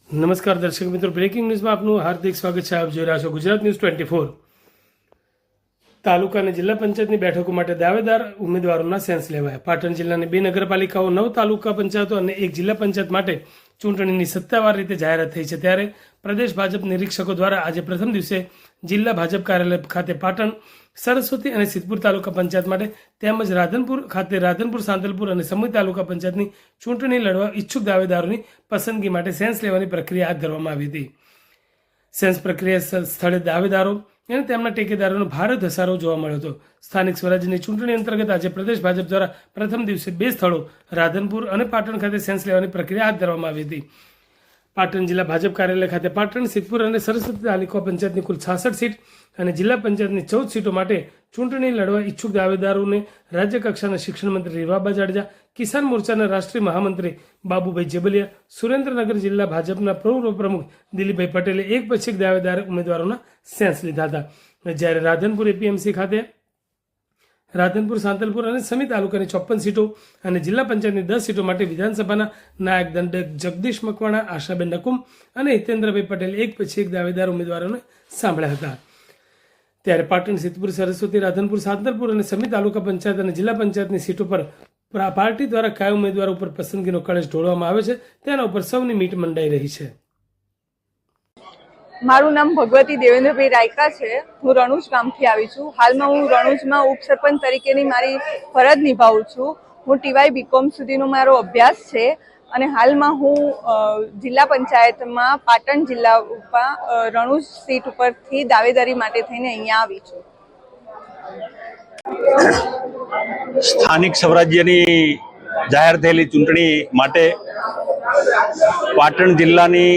નમસ્કાર દર્શક મિત્રો, બ્રેકિંગ ન્યૂઝમાં આપનું હાર્દિક સ્વાગત છે. આપ જોઈ રહ્યા છો ગુજરાત ન્યૂઝ 24. તાલુકા અને જિલ્લા પંચાયતની બેઠકો માટે દાવેદાર ઉમેદવારોના સેન્સ લેવાયા. પાટણ જિલ્લાની 2 નગરપાલિકાઓ, 9 તાલુકા પંચાયતો અને 1 જિલ્લા પંચાયત માટે ચૂંટણીની સત્તાવાર રીતે જાહેરાત થઈ છે. ત્યારે પ્રદેશ ભાજપ નિરીક્ષકો દ્વારા આજે પ્રથમ દિવસે જિલ્લા ભાજપ કાર્યાલય ખાતે પાટણ, સરસ્વતી અને સિદ્ધપુર તાલુકા પંચાયત માટે તેમજ રાધનપુર ખાતે રાધનપુર, સાંતલપુર અને સમૂહ તાલુકા પંચાયતની ચૂંટણી લડવા ઈચ્છુક દાવેદારોની પસંદગી માટે સેન્સ લેવાની પ્રક્રિયા હાથ ધરવામાં આવી હતી. સેન્સ પ્રક્રિયા સ્થળે દાવેદારો અને તેમના ટેકેદારોનો ભારે ધસારો જોવા મળ્યો હતો. સ્થાનિક સ્વરાજ્યની ચૂંટણી અંતર્ગત આજે પ્રદેશ ભાજપ દ્વારા પ્રથમ દિવસે 2 સ્થળો રાધનપુર અને પાટણ ખાતે સેન્સ લેવાની પ્રક્રિયા હાથ ધરવામાં આવી હતી. પાટણ જિલ્લા ભાજપ કાર્યાલય ખાતે પાટણ, સિદ્ધપુર અને સરસ્વતી તાલુકા પંચાયતની કુલ 66 સીટ અને જિલ્લા પંચાયતની 14 સીટો માટે ચૂંટણી લડવા ઈચ્છુક દાવેદારોને રાજ્ય કક્ષાના શિક્ષણ મંત્રી રીવાબા જાડેજા, કિસાન મોરચાના રાષ્ટ્રીય મહામંત્રી બાબુભાઈ જેબલિયા, સુરેન્દ્રનગર જિલ્લા ભાજપના પૂર્વ પ્રમુખ દિલીપભાઈ પટેલે એક પછી એક દાવેદાર ઉમેદવારોના સેન્સ લીધા હતા. જ્યારે રાધનપુર એપીએમસી ખાતે રાધનપુર, સાંતલપુર અને સમી તાલુકાની 54 સીટો અને જિલ્લા પંચાયતની 10 સીટો માટે વિધાનસભાના નાયક દંડક જગદીશ મકવાણા, આશાબેન નકુમ અને હિતેન્દ્રભાઈ પટેલ એક પછી એક દાવેદાર ઉમેદવારોને સાંભળ્યા હતા. ત્યારે પાટણ, સિદ્ધપુર, સરસ્વતી, રાધનપુર, સાંતલપુર અને સમી તાલુકા પંચાયત અને જિલ્લા પંચાયતની સીટો પર પાર્ટી દ્વારા કયા ઉમેદવારો ઉપર પસંદગીનો કળશ ઢોળવામાં આવે છે તેના ઉપર સૌની મીટ મંડાઈ રહી છે. મારું નામ ભગવતી દેવેન્દ્રભાઈ રાયકા છે. હું રણુજ ગામથી આવી છું. હાલમાં હું રણુજમાં ઉપસરપંચ તરીકેની મારી ફરજ નિભાવું છું. હું ટીવાય બીકોમ સુધીનો મારો અભ્યાસ છે અને હાલમાં હું જિલ્લા પંચાયતમાં પાટણ જિલ્લામાં રણુજ સીટ ઉપરથી દાવેદારી માટે થઈને અહીંયા આવી છું. સ્થાનિક સ્વરાજ્યની જાહેર થયેલી ચૂંટણી માટે પાટણ જિલ્લાની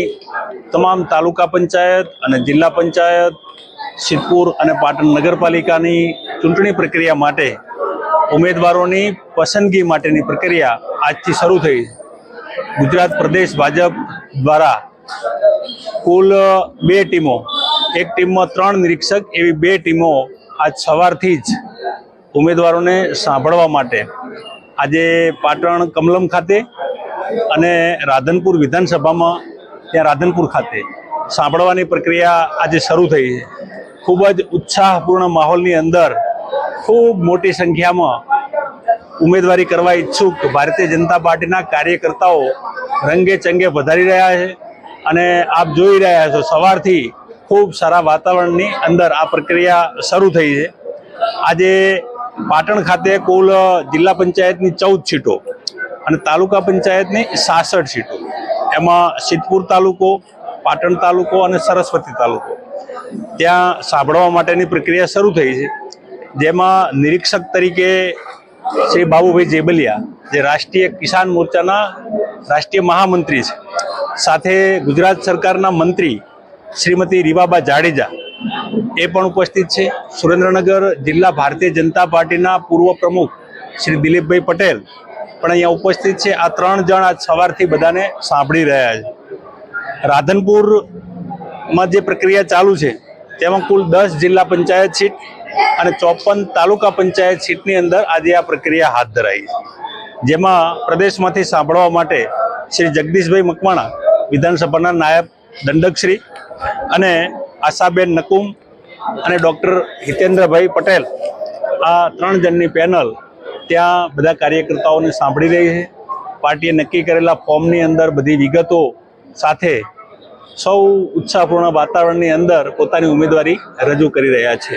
તમામ તાલુકા પંચાયત અને જિલ્લા પંચાયત, સિદ્ધપુર અને પાટણ નગરપાલિકાની ચૂંટણી પ્રક્રિયા માટે ઉમેદવારોની પસંદગી માટેની પ્રક્રિયા આજથી શરૂ થઈ. ગુજરાત પ્રદેશ ભાજપ દ્વારા કુલ 2 ટીમો, એક ટીમમાં 3 નિરીક્ષક એવી 2 ટીમો આજ સવારથી જ ઉમેદવારોને સાંભળવા માટે આજે પાટણ કમલમ ખાતે અને રાધનપુર વિધાનસભામાં ત્યાં રાધનપુર ખાતે સાંભળવાની પ્રક્રિયા આજે શરૂ થઈ છે. ખૂબ જ ઉત્સાહપૂર્ણ માહોલની અંદર ખૂબ મોટી સંખ્યામાં ઉમેદવારી કરવા ઈચ્છુક ભારતીય જનતા પાર્ટીના કાર્યકર્તાઓ રંગે ચંગે પધારી રહ્યા છે અને આપ જોઈ રહ્યા છો સવારથી ખૂબ સારા વાતાવરણની અંદર આ પ્રક્રિયા શરૂ થઈ છે. આજે પાટણ ખાતે કુલ જિલ્લા પંચાયતની 14 સીટો અને તાલુકા પંચાયતની 66 સીટો, એમાં સિદ્ધપુર તાલુકો, પાટણ તાલુકો અને સરસ્વતી તાલુકો ત્યાં સાંભળવા માટેની પ્રક્રિયા શરૂ થઈ છે. જેમાં નિરીક્ષક તરીકે શ્રી બાબુભાઈ જેબલિયા, જે રાષ્ટ્રીય કિસાન મોરચાના રાષ્ટ્રીય મહામંત્રી છે, સાથે ગુજરાત સરકારના મંત્રી શ્રીમતી રીવાબા જાડેજા એ પણ ઉપસ્થિત છે. સુરેન્દ્રનગર જિલ્લા ભારતીય જનતા પાર્ટીના પૂર્વ પ્રમુખ શ્રી દિલીપભાઈ પટેલ પણ અહીંયા ઉપસ્થિત છે. આ 3 જણ આજ સવારથી બધાને સાંભળી રહ્યા છે. રાધનપુરમાં જે પ્રક્રિયા ચાલુ છે તેમાં કુલ 10 જિલ્લા પંચાયત સીટ અને 54 તાલુકા પંચાયત સીટની અંદર આજે આ પ્રક્રિયા હાથ ધરાઈ છે. જેમાં પ્રદેશમાંથી સાંભળવા માટે શ્રી જગદીશભાઈ મકવાણા, વિધાનસભાના નાયબ દંડકશ્રી, અને આશાબેન નકુમ અને ડૉક્ટર હિતેન્દ્રભાઈ પટેલ, આ 3 જણની પેનલ ત્યાં બધા કાર્યકર્તાઓને સાંભળી રહી છે. પાર્ટીએ નક્કી કરેલા ફોર્મની અંદર બધી વિગતો સાથે સૌ ઉત્સાહપૂર્ણ વાતાવરણની અંદર પોતાની ઉમેદવારી રજૂ કરી રહ્યા છે.